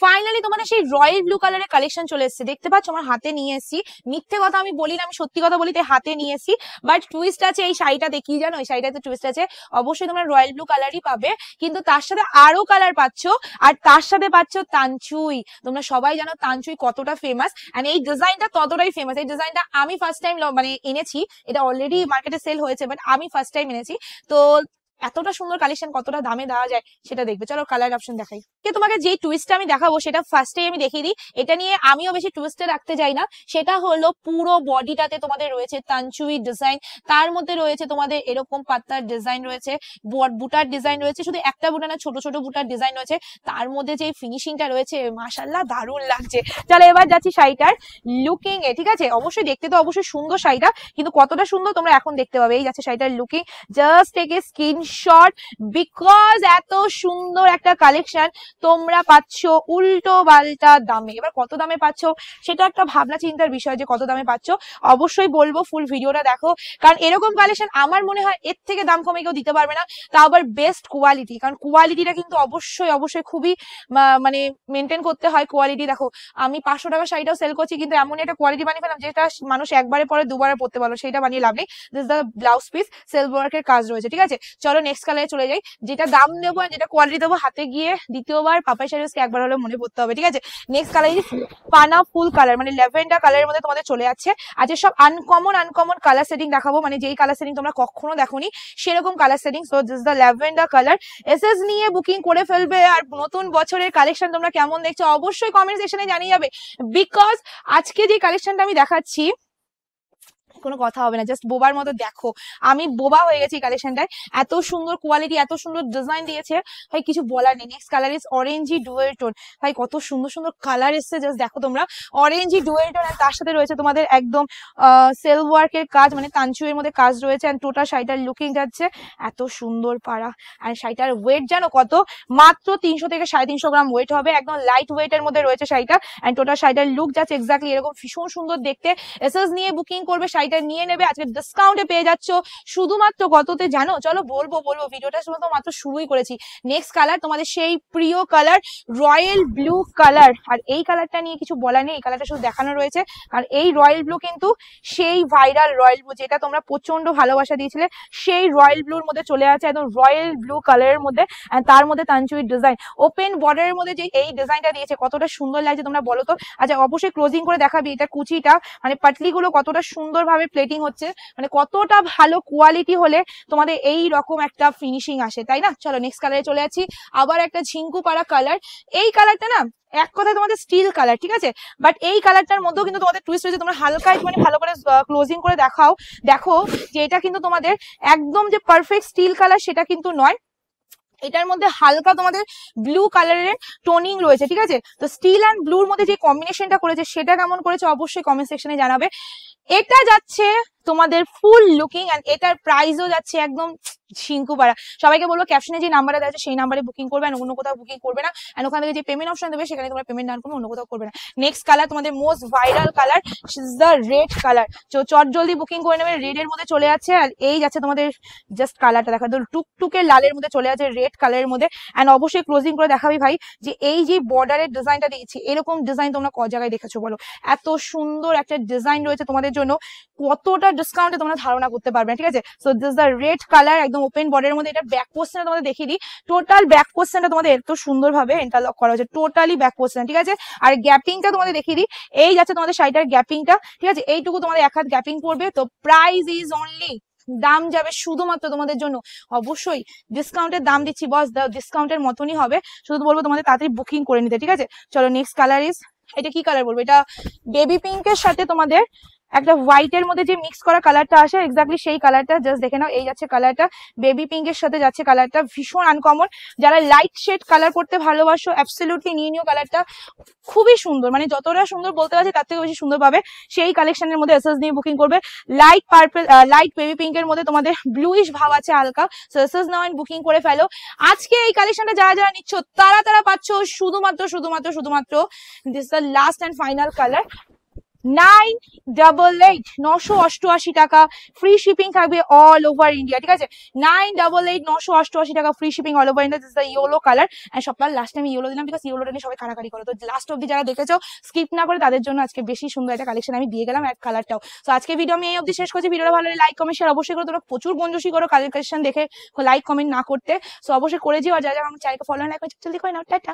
Finally তোমাদের সেই royal blue কালারের কালেকশন চলে এসেছে, দেখতে পাচ্ছ আমার হাতে নিয়ে এসেছি। মিথ্যে কথা আমি বলি না, আমি সত্যি কথা বলি, তাই হাতে নিয়ে এসেছি। বাট টুইস্ট আছে এই শাড়িটা, দেখিয়ে জানো এই শাড়িটাতে টুইস্ট আছে। অবশ্যই তোমরা রয়্যাল ব্লু কালারই পাবে, কিন্তু তার সাথে আরো কালার পাচ্ছ, আর তার সাথে পাচ্ছ তানচুই। তোমরা সবাই জানো তানচুই কতটা ফেমাস, এন্ড এই ডিজাইনটা ততটাই ফেমাস। এই ডিজাইনটা আমি ফার্স্ট টাইম মানে এনেছি, এটা অলরেডি মার্কেটে সেল হয়েছে, বাট আমি ফার্স্ট টাইম এনেছি। তো এতটা সুন্দর কালেকশন কতটা দামে দেওয়া যায় সেটা দেখবে। চলো কালার অপশন দেখাই। তোমাকে যে টুইস্টটা আমি দেখাবো সেটা ফার্স্টে আমি দেখিয়ে দিই। এটা নিয়ে আমিও বেশি টুইস্টে রাখতে যাই না। সেটা হলো পুরো বডিটাতে তোমাদের রয়েছে তানচুই ডিজাইন, তার মধ্যে রয়েছে তোমাদের এরকম পাতার ডিজাইন রয়েছে, বুটার ডিজাইন রয়েছে, শুধু একটা বুটা না, ছোট ছোট বুটার ডিজাইন রয়েছে। তার মধ্যে যে ফিনিশিংটা রয়েছে মাশাআল্লাহ দারুণ লাগছে। চলো এবার যাচ্ছি শাড়িটার লুকিং এ, ঠিক আছে? অবশ্যই দেখতে তো অবশ্যই সুন্দর শাড়িটা, কিন্তু কতটা সুন্দর তোমরা এখন দেখতে পাবে। এই যাচ্ছে শাড়িটার looking, just take a screenshot, because এত সুন্দর একটা কালেকশন তোমরা পাচ্ছ উল্টো পাল্টা দামে। এবার কত দামে পাচ্ছ সেটা একটা ভাবনা চিন্তার বিষয়, যে কত দামে পাচ্ছ। অবশ্যই বলবো ফুল ভিডিওটা দেখো, কারণ এরকম কালেকশন আমার মনে হয় এর থেকে দাম কমে কেউ দিতে পারবে না, তাও আবার বেস্ট কোয়ালিটি। কারণ কোয়ালিটিটা কিন্তু অবশ্যই অবশ্যই খুবই মানে মেনটেন করতে হয় কোয়ালিটি। দেখো আমি 500 টাকা শাড়িটাও সেল করছি, কিন্তু এমন একটা কোয়ালিটি বানিয়ে ফেলাম যেটা মানুষ একবারে পরে দুবারে পরতে পারলো, সেটা বানিয়ে লাভ নেই। This the blouse piece, self ওয়ার্কের কাজ রয়েছে, ঠিক আছে? চলো নেক্সট কালারে চলে যাই। যেটা দাম দেবো আর যেটা কোয়ালিটি দেবো, হাতে গিয়ে দ্বিতীয়বার পাপাই শাড়িকে একবার হলে মনে পড়তে হবে, ঠিক আছে? নেক্সট কালার পানা ফুল কালার, মানে ল্যাভেন্ডার কালারের মধ্যে তোমাদের চলে যাচ্ছে। আজকে সব আনকমন কালার সেটিং দেখাবো, মানে যেই কালার সেটিং তোমরা কখনো দেখোনি সেরকম colour setting. So this the lavender colour. SS নিয়ে বুকিং করে ফেলবে। আর নতুন বছরের কালেকশন তোমরা কেমন দেখছো অবশ্যই কমেন্ট সেকশনে জানিয়ে যাবে, বিকজ আজকে যে কালেকশনটা আমি দেখাচ্ছি কোনো কথা হবে না, জাস্ট বোবার মতো দেখো। আমি বোবা হয়ে গেছি কালেকশনটায়, এত সুন্দর কোয়ালিটি, এত সুন্দর ডিজাইন দিয়েছে ভাই, কিছু বলার নেই। Next colour is orangey dual tone. ভাই কত সুন্দর সুন্দর কালার এসছে, জাস্ট দেখো তোমরা, অরেঞ্জি ডুয়েল টোন। আর তার সাথে রয়েছে তোমাদের একদম সেলফ ওয়ার্কের কাজ, মানে তানচুয়ের মধ্যে কাজ রয়েছে। এন্ড টোটাল শাড়িটার লুকিং যাচ্ছে এত সুন্দর পাড়া। আর শাড়িটার ওয়েট জানো কত? মাত্র 300 থেকে 350 গ্রাম ওয়েট হবে, একদম লাইট ওয়েটের মধ্যে রয়েছে শাড়িটা। এন্ড টোটাল শাড়িটার লুক যাচ্ছে এক্স্যাক্টলি এরকম, ভীষণ সুন্দর দেখতে। এসএস নিয়ে বুকিং করবে, শাড়িটা নিয়ে নেবে। আজকে ডিসকাউন্টে পেয়ে যাচ্ছ শুধুমাত্র কততে জানো? চলো বলবো ভিডিওটা শুধু মাত্র শুরুই করেছি। নেক্সট কালার তোমাদের সেই প্রিয় কালার রয়্যাল ব্লু কালার। আর এই কালারটা নিয়ে কিছু বলার নেই, এই কালারটা শুধু দেখানো রয়েছে। আর এই রয়্যাল ব্লু কিন্তু সেই ভাইরাল রয়্যাল ব্লু, যেটা তোমরা প্রচন্ড ভালোবাসা দিয়েছিলে, সেই রয়্যাল ব্লুর মধ্যে চলে আছে, একদম রয়্যাল ব্লু কালারের মধ্যে। তার মধ্যে তানচুইর ডিজাইন, ওপেন বর্ডারের মধ্যে যে এই ডিজাইনটা দিয়েছে কতটা সুন্দর লাগছে তোমরা বলো তো। আচ্ছা অবশ্যই ক্লোজিং করে দেখাবি এটা কুচিটা, মানে পাটলি গুলো কতটা সুন্দর ভাবে প্লেটিং হচ্ছে, মানে কতটা ভালো কোয়ালিটি হলে তোমাদের এই রকম একটা ফিনিশিং আসে, তাই না? চলো নেক্সট কালারে চলে যাচ্ছি। আবার একটা ঝিঙ্কু পাড়া কালার। এই কালারটা না এক কথায় তোমাদের স্টিল কালার, ঠিক আছে? বাট এই কালারটার মধ্যেও কিন্তু তোমাদের টুইস্ট রয়েছে। তোমরা হালকা একটুখানি ভালো করে ক্লোজিং করে দেখো যে এটা কিন্তু তোমাদের একদম যে পারফেক্ট স্টিল কালার সেটা কিন্তু নয়, এটার মধ্যে হালকা তোমাদের ব্লু কালারের টোনিং রয়েছে, ঠিক আছে? তো স্টিল অ্যান্ড ব্লুর মধ্যে যে কম্বিনেশনটা করেছে সেটা কেমন করেছে অবশ্যই কমেন্ট সেকশনে জানাবে। এটা যাচ্ছে তোমাদের ফুল লুকিং, এন্ড এটার প্রাইসও যাচ্ছে একদম ঝিঙ্কু পাড়া। সবাইকে বলবো ক্যাপশনে যে নাম্বারটা দেওয়া আছে সেই নাম্বারে বুকিং করবে, অন্য কোথাও বুকিং করবে না। এন্ড ওখান থেকে যে পেমেন্ট অপশন দেবে সেখানে তোমরা পেমেন্ট ডান করবে, অন্য কোথাও করবে না। নেক্সট কালার তোমাদের most viral colour, the red colour. চট জলদি বুকিং করে নেবে, রেড এর মধ্যে চলে যাচ্ছে। আর এই যাচ্ছে তোমাদের জাস্ট কালারটা দেখা, টুকটুকে লালের মধ্যে চলে যাচ্ছে রেড কালারের মধ্যে। এন্ড অবশ্যই ক্লোজিং করে দেখাবি ভাই যে এই যে বর্ডারের ডিজাইনটা দিয়েছি, এরকম ডিজাইন তোমরা ক জায়গায় দেখেছো বলো? এত সুন্দর একটা ডিজাইন রয়েছে তোমাদের জন্য, কতটা ডিসকাউন্টে তোমরা ধারণা করতে পারবে, ঠিক আছে? So this the red colour, একদম ওপেন বর্ডারের মধ্যে। এটা ব্যাক পোর্শনটা তোমাদের দেখিয়ে দিই, টোটাল ব্যাক পোর্শনটা তোমাদের এত সুন্দর ভাবে ইন্টারলক করা হয়েছে, টোটালি ব্যাক পোর্শন, ঠিক আছে? আর গ্যাপিংটা তোমাদের দেখিয়ে দিই, এই যাচ্ছে তোমাদের শাড়িটার গ্যাপিংটা, ঠিক আছে? এইটুকু তোমাদের এক হাত গ্যাপিং পড়বে। তো প্রাইস ইজ অনলি, দাম যাবে শুধুমাত্র তোমাদের জন্য, অবশ্যই ডিসকাউন্টের দাম দিচ্ছি বস, ডিসকাউন্টের মতনই হবে। শুধু বলবো তোমাদের তাড়াতাড়ি বুকিং করে নিতে, ঠিক আছে? চলো নেক্সট কালার ইজ, এটা কি কালার বলবো, এটা বেবি পিঙ্কের সাথে তোমাদের একটা হোয়াইটের মধ্যে যে মিক্স করা কালারটা আসে, এক্স্যাক্টলি সেই কালারটা জাস্ট দেখে নাও। এই যাচ্ছে কালারটা, বেবি পিঙ্কের সাথে যাচ্ছে কালারটা, ভীষণ আনকমন। যারা লাইট শেড কালার করতে ভালোবাসো অ্যাবসলিউটলি নিয়ে নিও কালারটা, খুবই সুন্দর, মানে যতটা সুন্দর বলতে পারছি তার থেকে বেশি সুন্দর পাবে। সেই কালেকশনের মধ্যে এসএস নিয়ে বুকিং করবে। লাইট পার্পল, লাইট বেবি পিঙ্কের মধ্যে তোমাদের ব্লুইশ ভাব আছে হালকা, so SS now and booking করে ফেলো। আজকে এই কালেকশনটা যারা নিচ্ছ তারা পাচ্ছ শুধুমাত্র this the last and final colour, 988 988 টাকা, ফ্রি শিপিং থাকবে অল ওভার ইন্ডিয়া, ঠিক আছে? 988 988 টাকা, free shipping all over India. This is the yellow colour. And সবার লাস্টে আমি ইয়েলো দিলাম বিকজ ইয়েলোটা নিয়ে সবাই কারাকারি করো, তো লাস্ট অব্দি যারা দেখেছো স্কিপ না করে তাদের জন্য আজকে বেশি সুন্দর একটা কালেকশন আমি দিয়ে গেলাম, আর কালারটাও। তো আজকে ভিডিও আমি এই অব্দি শেষ করছি। ভিডিওটা ভালো লাগে লাইক কমেন্ট শেয়ার অবশ্যই করো। তোমরা প্রচুর বন্ধুসি করো কালেকশন দেখে লাইক কমেন্ট না করতে, সো অবশ্যই করে দিও। আর যারা আমার চ্যানেলকে ফলো লাইক করছো জলদি করে নাও। টাটা।